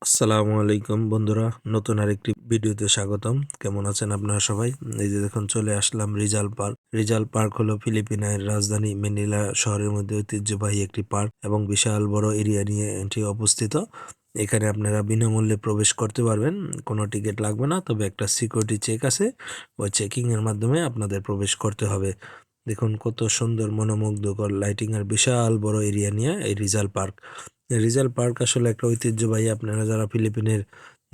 আসসালামু আলাইকুম বন্ধুরা, নতুন আরেকটি ভিডিওতে স্বাগতম। কেমন আছেন আপনারা সবাই? এই যে দেখুন, চলে আসলাম রিজাল পার্ক। রিজাল পার্ক হলো ফিলিপিনের রাজধানী ম্যানিলা শহরের মধ্যে ঐতিহ্যবাহী একটি পার্ক এবং বিশাল বড় এরিয়া নিয়ে এটি অবস্থিত। এখানে আপনারা বিনামূল্যে প্রবেশ করতে পারবেন, কোনো টিকিট লাগবে না। তবে একটা সিকিউরিটি চেক আছে, ওই চেকিং এর মাধ্যমে আপনাদের প্রবেশ করতে হবে। দেখুন কত সুন্দর মনোমুগ্ধকর লাইটিং আর বিশাল বড় এরিয়া নিয়ে এই রিজাল পার্ক। রিজাল পার্ক আসলে একটা ঐতিহ্যবাহী, আপনারা যারা ফিলিপিনের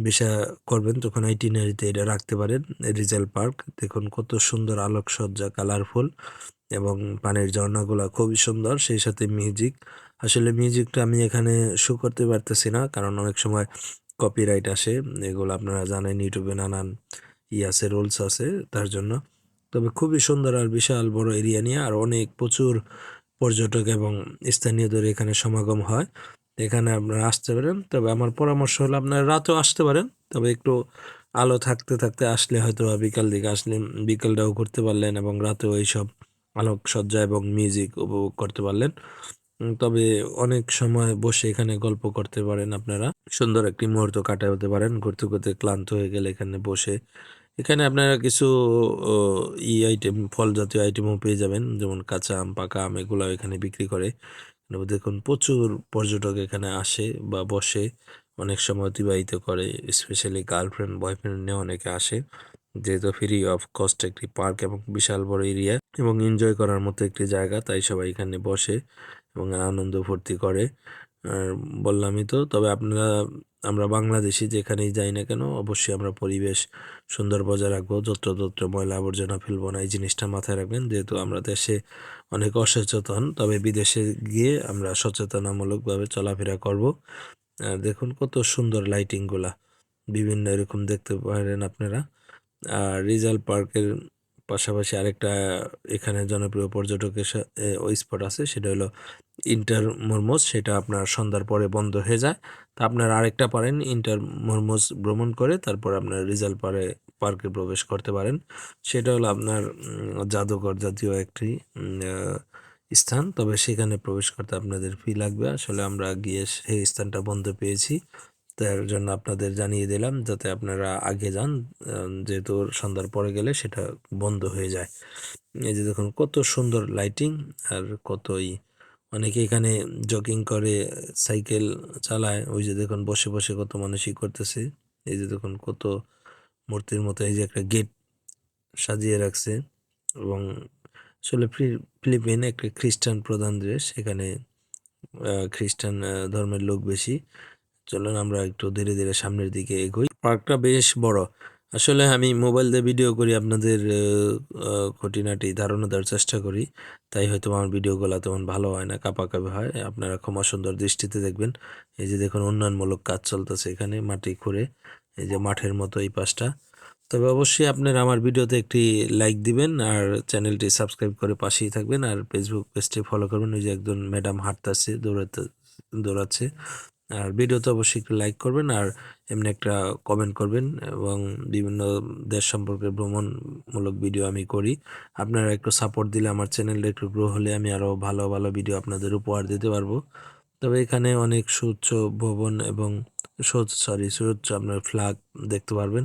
ভিসা করবেন তখন আইটিনারিতে এটা রাখতে পারেন। রিজাল পার্ক দেখুন কত সুন্দর আলোকসজ্জা, কালারফুল এবং পানির ঝর্ণাগুলো খুবই সুন্দর, সেই সাথে মিউজিক। আসলে মিউজিকটা আমি এখানে শো করতে পারতেছি না, কারণ অনেক সময় কপিরাইট আসে। এগুলো আপনারা জানেন, ইউটিউবে নানান আছে, রুলস আছে তার জন্য। তবে খুবই সুন্দর আর বিশাল বড় এরিয়া নিয়ে আর অনেক প্রচুর পর্যটক এবং স্থানীয়দের এখানে সমাগম হয়। এখানে আপনারা আসতে পারেন, তবে আমার পরামর্শ হলো আপনারা রাতেও আসতে পারেন। তবে একটু আলো থাকতে থাকতে আসলে হয়তো বা বিকাল দিকে আসলে বিকেলটাও ঘুরতে পারলেন এবং রাতেও এইসব আলোকসজ্জা এবং মিউজিক উপভোগ করতে পারলেন। তবে অনেক সময় বসে এখানে গল্প করতে পারেন আপনারা, সুন্দর একটি মুহূর্ত কাটাতে পারেন। ঘুরতে ঘুরতে ক্লান্ত হয়ে গেলে এখানে বসে, এখানে আপনারা কিছু ও, আইটেম, ফল জাতীয় আইটেমও পেয়ে যাবেন, যেমন কাঁচা আম, পাকা আম, এগুলো এখানে বিক্রি করে। দেখুন প্রচুর পর্যটক এখানে আসে বা বসে, অনেক সময় অতিবাহিত করে। স্পেশালি গার্লফ্রেন্ড বয়ফ্রেন্ড নিয়ে অনেকে আসে, যেহেতু ফ্রি অফ কস্ট একটি পার্ক এবং বিশাল বড় এরিয়া এবং এনজয় করার মতো একটি জায়গা, তাই সবাই এখানে বসে এবং আনন্দ ফুর্তি করে। আর বললামই তো, তবে আমরা বাংলাদেশি যেখানেই যাই না কেন, অবশ্যই আমরা পরিবেশ সুন্দর বজায় রাখবো, যত্রতত্র ময়লা আবর্জনা ফেলবো না, এই জিনিসটা মাথায় রাখবেন। যেহেতু আমরা দেশে অনেক অসচেতন, তবে বিদেশে গিয়ে আমরা সচেতনামূলকভাবে চলাফেরা করব। আর দেখুন কত সুন্দর লাইটিংগুলা, বিভিন্ন এরকম দেখতে পারেন আপনারা। আর রিজাল পার্কের পাশাপাশি আরেকটা এখানে জনপ্রিয় পর্যটকের ওই স্পট আছে, সেটা হলো ইন্টার মরমোজ। সেটা আপনার সন্ধ্যার পরে বন্ধ হয়ে যায়। তা আপনারা আরেকটা পারেন, ইন্টার মরমোজ ভ্রমণ করে তারপর আপনার রিজাল পার্কে প্রবেশ করতে পারেন। সেটা হলো আপনার জাদুঘর জাতীয় একটি স্থান। তবে সেখানে প্রবেশ করতে আপনাদের ফি লাগবে। আসলে আমরা গিয়ে সেই স্থানটা বন্ধ পেয়েছি, তার জন্য আপনাদের জানিয়ে দিলাম যাতে আপনারা আগে যান, যেহেতু সন্ধ্যার পরে গেলে সেটা বন্ধ হয়ে যায়। এই যে দেখুন কত সুন্দর লাইটিং আর কতই, অনেকে এখানে জগিং করে, সাইকেল চালায়। ওই যে দেখুন বসে বসে কত মানুষই করতেছে। এই যে দেখুন কত মূর্তির মতো, এই যে একটা গেট সাজিয়ে রাখছে। এবং আসলে ফিলিপিন একটা খ্রিস্টান প্রধান দেশ, এখানে খ্রিস্টান ধর্মের লোক বেশি। চলুন আমরা একটু ধীরে ধীরে সামনের দিকে এগোই। পার্কটা বেশ বড়। আসলে আমি মোবাইল দিয়ে ভিডিও করি, আপনাদের খুঁটিনাটি ধারণা দেওয়ার চেষ্টা করি, তাই হয়তো আমার ভিডিওগুলো তেমন ভালো হয় না, কাঁপাকাঁপি হয়। আপনারা ক্ষমা সুন্দর দৃষ্টিতে দেখবেন। এই যে দেখুন উন্নয়নমূলক কাজ চলতেছে এখানে, মাটি খুঁড়ে, এই যে মাঠের মতো এই পাশটা। তবে অবশ্যই আপনারা আমার ভিডিওতে একটি লাইক দিবেন আর চ্যানেলটি সাবস্ক্রাইব করে পাশেই থাকবেন। আর ফেসবুক পেজটি ফলো করবেন। ওই যে একজন ম্যাডাম হাঁটতেছে, দৌড়াচ্ছে। আর ভিডিওতে অবশ্যই একটু লাইক করবেন আর এমনি একটা কমেন্ট করবেন। এবং বিভিন্ন দেশ সম্পর্কে ভ্রমণমূলক ভিডিও আমি করি, আপনারা একটু সাপোর্ট দিলে আমার চ্যানেলটা একটু গ্রো হলে আমি আরও ভালো ভালো ভিডিও আপনাদের উপহার দিতে পারবো। তবে এখানে অনেক সুউচ্চ ভবন এবং সুউচ্চ আপনার ফ্ল্যাগ দেখতে পারবেন।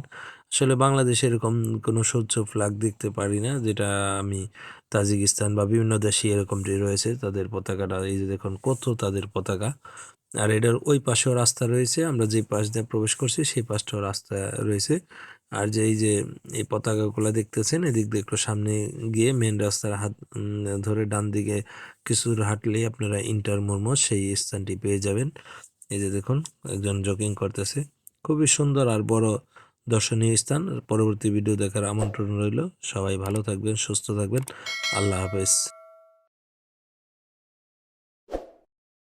আসলে বাংলাদেশে এরকম কোনো সুউচ্চ ফ্ল্যাগ দেখতে পারি না, যেটা আমি তাজিকিস্তান বা বিভিন্ন দেশে এরকমটি রয়েছে তাদের পতাকাটা। এই যে দেখুন কত তাদের পতাকা। আর এটার ওই পাশেও রাস্তা রয়েছে, আমরা যে পাশ দিয়ে প্রবেশ করছি সেই পাশটাও রাস্তা রয়েছে। আর যে এই যে এই পতাকাগুলো দেখতেছেন, এদিক দিয়ে একটু সামনে গিয়ে মেন রাস্তার হাত ধরে ডান দিকে কিছু দূর হাঁটলেই আপনারা ইন্টার মরমোজ সেই স্থানটি পেয়ে যাবেন। এই যে দেখুন একজন জগিং করতেছে, খুবই সুন্দর আর বড় দর্শনীয় স্থান। পরবর্তী ভিডিও দেখার আমন্ত্রণ রইল। সবাই ভালো থাকবেন, সুস্থ থাকবেন। আল্লাহ হাফেজ।